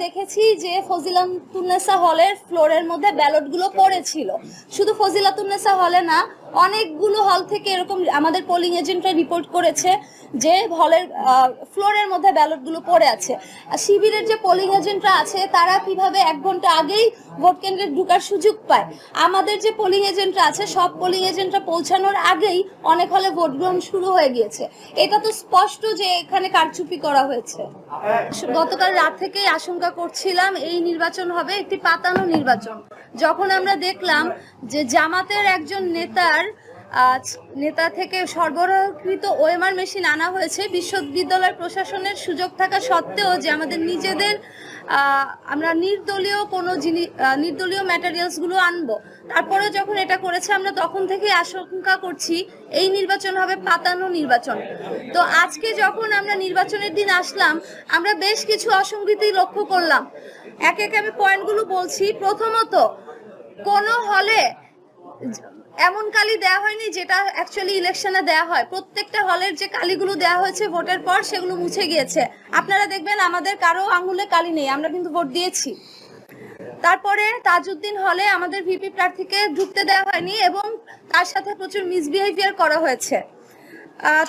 দেখেছি যে ফজিলাতুন্নেসা হলের ফ্লোরের মধ্যে ব্যালটগুলো পড়েছিল। শুধু ফজিলাতুন্নেসা হলে না, অনেকগুলো হল থেকে এরকম আমাদের পোলিং এজেন্টরা রিপোর্ট করেছে যে হলের ফ্লোরের মধ্যে ব্যালটগুলো পড়ে আছে। আর শিবিরের যে পোলিং এজেন্টরা আছে তারা কিভাবে 1 ঘন্টা আগেই ভোট কেন্দ্রে ঢোকার সুযোগ পায়। আমাদের যে পোলিং এজেন্টরা আছে সব পোলিং এজেন্টরা পৌঁছানোর আগেই অনেক হলে ভোট গ্রহণ শুরু হয়ে গিয়েছে। এটা তো স্পষ্ট যে এখানে কারচুপি করা হয়েছে। গতকাল রাত থেকেই আশঙ্কা করছিলাম এই নির্বাচন হবে একটি পাতানো নির্বাচন। যখন আমরা দেখলাম যে জামাতের একজন নেতা থেকে সরবরাহকৃত ওএমআর মেশিন আনা হয়েছে, বিশ্ববিদ্যালয় প্রশাসনের সুযোগ থাকা সত্ত্বেও যে আমাদের নিজেদের আমরা নির্দলীয় ম্যাটেরিয়ালসগুলো আনবো, তারপরে যখন এটা করেছে আমরা তখন থেকেই আশঙ্কা করছি এই নির্বাচন হবে পাতানো নির্বাচন। তো আজকে যখন আমরা নির্বাচনের দিন আসলাম আমরা বেশ কিছু অসঙ্গতি লক্ষ্য করলাম। একে একে আমি পয়েন্টগুলো বলছি। প্রথমত, কোনো হলে এমন কালি দেওয়া হয়নি যেটা অ্যাকচুয়ালি ইলেকশনে দেওয়া হয়। প্রত্যেকটা হলের যে কালিগুলো দেওয়া হয়েছে ভোটের পর সেগুলো মুছে গিয়েছে। আপনারা দেখবেন আমাদের কারো আঙুলে কালি নেই, আমরা কিন্তু ভোট দিয়েছি। তারপরে তাজউদ্দিন হলে আমাদের ভিপি প্রার্থীকে ঢুকতে দেওয়া হয়নি এবং তার সাথে প্রচুর মিসবিহেভিয়ার করা হয়েছে।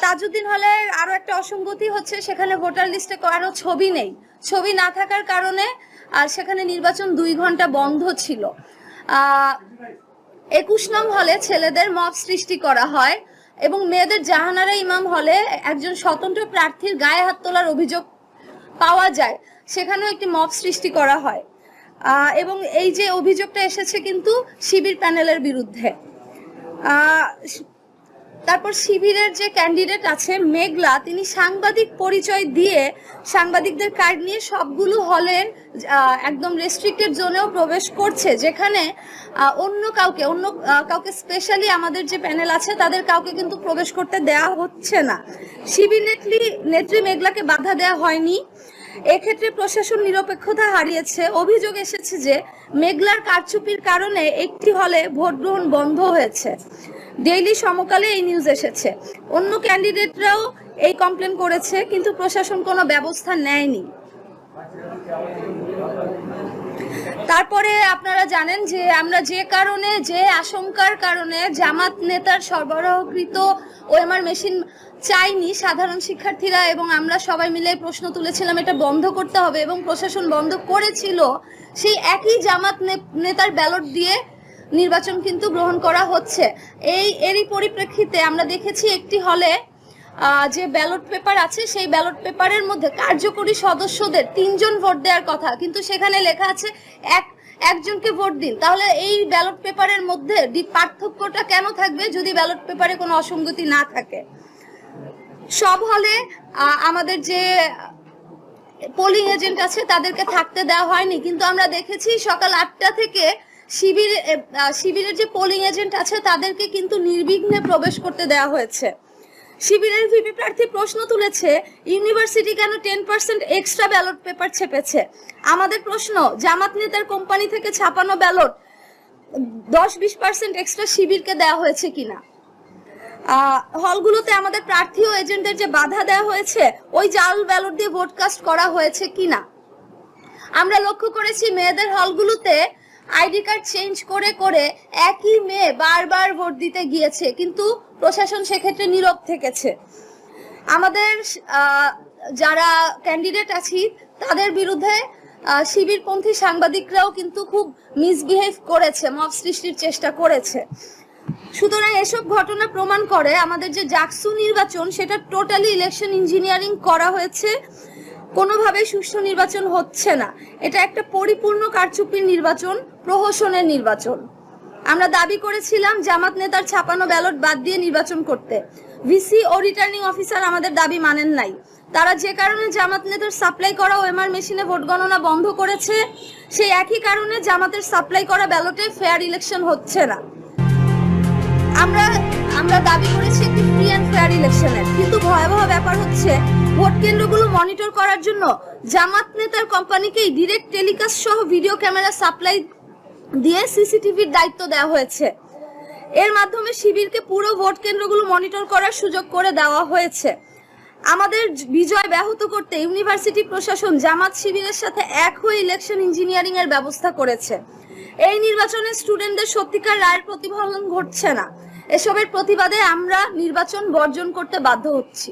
তাজউদ্দিন হলে আরো একটা অসঙ্গতি হচ্ছে সেখানে ভোটার লিস্টে কারো ছবি নেই। ছবি না থাকার কারণে আর সেখানে নির্বাচন 2 ঘন্টা বন্ধ ছিল। 21 নং হলে ছেলেদের মব সৃষ্টি করা হয় এবং মেয়েদের জাহানারা ইমাম হলে একজন স্বতন্ত্র প্রার্থীর গায়ে হাত তোলার অভিযোগ পাওয়া যায়, সেখানেও একটি মব সৃষ্টি করা হয় এবং এই যে অভিযোগটা এসেছে কিন্তু শিবির প্যানেলের বিরুদ্ধে। তারপর শিবিরের যে ক্যান্ডিডেট আছে মেঘলা, তিনি সাংবাদিক পরিচয় দিয়ে সাংবাদিকদের কার্ড নিয়ে সবগুলো হলের একদম রেস্ট্রিক্টেড জোনেও প্রবেশ করছে, যেখানে অন্য কাউকে স্পেশালি আমাদের যে প্যানেল আছে তাদের কাউকে কিন্তু প্রবেশ করতে দেয়া হচ্ছে না। শিবির নেত্রী মেঘলাকে বাধা দেওয়া হয়নি। এক্ষেত্রে প্রশাসন নিরপেক্ষতা হারিয়েছে। অভিযোগ এসেছে যে মেঘলার কারচুপির কারণে একটি হলে ভোট গ্রহণ বন্ধ হয়েছে। ডেইলি সমকালে এই নিউজ এসেছে। অন্য ক্যান্ডিডেটরাও এই কমপ্লেন করেছে কিন্তু প্রশাসন কোনো ব্যবস্থা নেয়নি। তারপরে আপনারা জানেন যে আমরা যে আশঙ্কার কারণে জামাত নেতার সরবরাহকৃত ওএমআর মেশিন চাইনি, সাধারণ শিক্ষার্থীরা এবং আমরা সবাই মিলে প্রশ্ন তুলেছিলাম এটা বন্ধ করতে হবে এবং প্রশাসন বন্ধ করেছিল, সেই একই জামাত নেতার ব্যালট দিয়ে নির্বাচন কিন্তু গ্রহণ করা হচ্ছে। এরই পরিপ্রেক্ষিতে আমরা দেখেছি একটি হলে যে ব্যালট পেপার আছে সেই ব্যালট পেপারের মধ্যে কার্যকরী সদস্যদের 3 জন ভোট দেওয়ার কথা, কিন্তু সেখানে লেখা আছে একজনকে ভোট দিন। তাহলে এই ব্যালট পেপারের মধ্যে পার্থক্যটা কেন থাকবে যদি ব্যালট পেপারে কোনো অসঙ্গতি না থাকে? সব হলে আমাদের যে পোলিং এজেন্ট আছে তাদেরকে থাকতে দেওয়া হয়নি, কিন্তু আমরা দেখেছি সকাল 8টা থেকে শিবিরের যে পোলিং এজেন্ট আছে তাদেরকে কিন্তু নির্বিঘ্নে প্রবেশ করতে দেওয়া হয়েছে। শিবিরের ভিপি প্রার্থী প্রশ্ন তুলেছে ইউনিভার্সিটি কেন 10% এক্সট্রা ব্যালট পেপার ছেপেছে। আমাদের প্রশ্ন, জামাত নেতার কোম্পানি থেকে ছাপানো ব্যালট 10-20% এক্সট্রা শিবিরকে দেওয়া হয়েছে কিনা। হলগুলোতে আমাদের প্রার্থী ও এজেন্টদের যে বাধা দেওয়া হয়েছে ওই জাল ব্যালট দিয়ে ভোট কাস্ট করা হয়েছে কিনা। আমরা লক্ষ্য করেছি মেয়েদের হলগুলোতে আইডি কার্ড চেঞ্জ করে করে একই মেয়ে বারবার ভোট দিতে গিয়েছে, কিন্তু প্রশাসন সেক্ষেত্রে নীরব থেকেছে। আমাদের যারা ক্যান্ডিডেট আছি তাদের বিরুদ্ধে শিবিরপন্থী সাংবাদিকরাও কিন্তু খুব মিসবিহেভ করেছে, মব সৃষ্টির চেষ্টা করেছে। সুতরাং এসব ঘটনা প্রমাণ করে আমাদের যে জাকসু নির্বাচন সেটা টোটালি ইলেকশন ইঞ্জিনিয়ারিং করা হয়েছে, কোনোভাবে সুষ্ঠু নির্বাচন হচ্ছে না। এটা একটা পরিপূর্ণ কারচুপির নির্বাচন, প্রহসনের নির্বাচন। আমরা দাবি করেছিলাম জামাত নেতার ছাপানো ব্যালট বাদ দিয়ে নির্বাচন করতে। ভিসি ও রিটার্নিং অফিসার আমাদের দাবি মানেন নাই। তারা যে কারণে জামাত নেতার সাপ্লাই করা ওএমআর মেশিনে ভোট গণনা বন্ধ করেছে, সেই একই কারণে জামাতের সাপ্লাই করা ব্যালটে ফেয়ার ইলেকশন হচ্ছে না। আমরা দাবি করেছি একটি ফ্রি অ্যান্ড ফেয়ার ইলেকশনের, কিন্তু ভয়াবহ ব্যাপার হচ্ছে ভোট কেন্দ্রগুলো মনিটর করার জন্য জামাত নেতার কোম্পানিকেই ডিরেক্ট টেলিকাস্ট সহ ভিডিও ক্যামেরা সাপ্লাই দিয়ে সিসিটিভির দায়িত্ব দেওয়া হয়েছে। এর মাধ্যমে শিবিরকে পুরো ভোট কেন্দ্রগুলো মনিটর করার সুযোগ করে দেওয়া হয়েছে। আমাদের বিজয় ব্যাহত করতে ইউনিভার্সিটি প্রশাসন জামাত শিবিরের সাথে এক হয়ে ইলেকশন ইঞ্জিনিয়ারিং এর ব্যবস্থা করেছে। এই নির্বাচনে স্টুডেন্টদের সত্যিকার রায়ের প্রতিফলন ঘটছে না। এসবের প্রতিবাদে আমরা নির্বাচন বর্জন করতে বাধ্য হচ্ছি।